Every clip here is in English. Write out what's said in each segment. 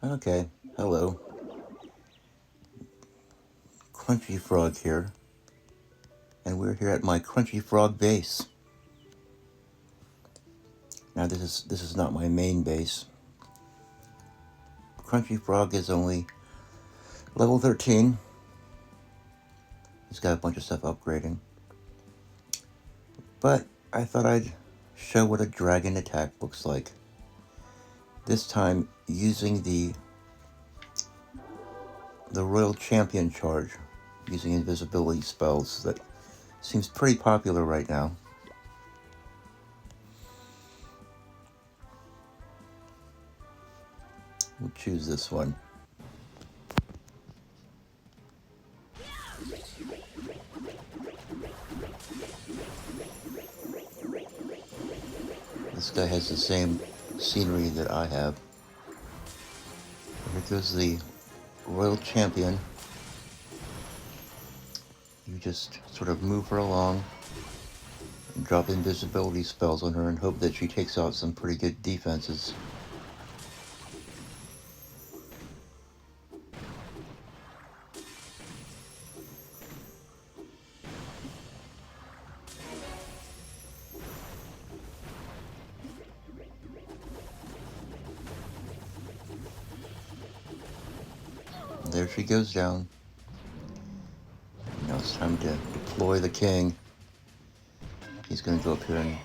Okay, hello. Crunchy Frog here, and we're here at my Crunchy Frog base. Now this is not my main base. Crunchy Frog is only level 13. He's got a bunch of stuff upgrading. But I thought I'd show what a dragon attack looks like. This time using the Royal Champion charge, using invisibility spells that seems pretty popular right now. We'll choose this one. This guy has the same scenery that I have. Here goes the Royal Champion. You just sort of move her along and drop invisibility spells on her and hope that she takes out some pretty good defenses. There she goes down. Now it's time to deploy the king. He's going to go up here and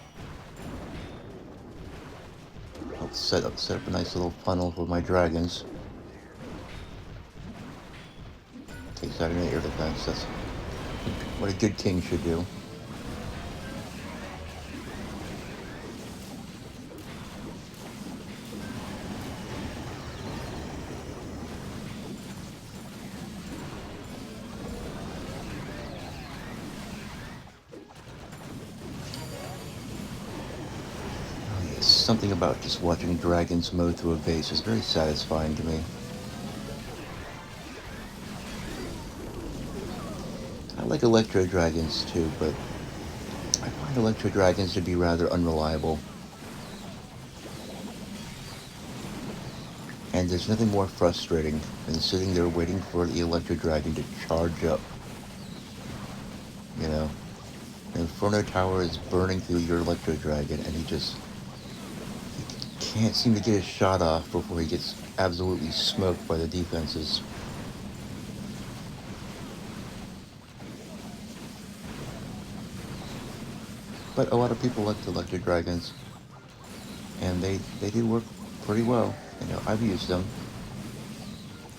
help set up a nice little funnel for my dragons. Takes out an air defense. That's what a good king should do. Something about just watching dragons mow through a base is very satisfying to me. I like electro dragons too, but I find electro dragons to be rather unreliable. And there's nothing more frustrating than sitting there waiting for the electro dragon to charge up. You know, the Inferno Tower is burning through your electro dragon, and he can't seem to get his shot off before he gets absolutely smoked by the defenses. But a lot of people like the electro dragons, and they do work pretty well. You know, I've used them,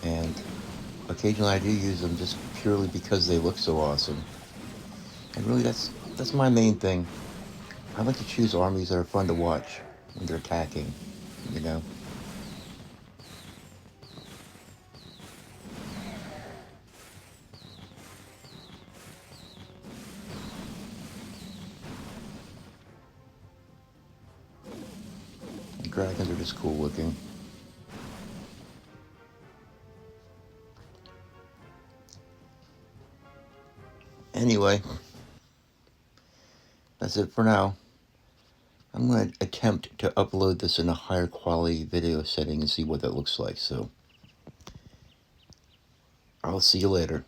and occasionally I do use them just purely because they look so awesome. And really, that's my main thing. I like to choose armies that are fun to watch when they're attacking, you know. The dragons are just cool looking. Anyway, that's it for now. I'm going to attempt to upload this in a higher quality video setting and see what that looks like. So, I'll see you later.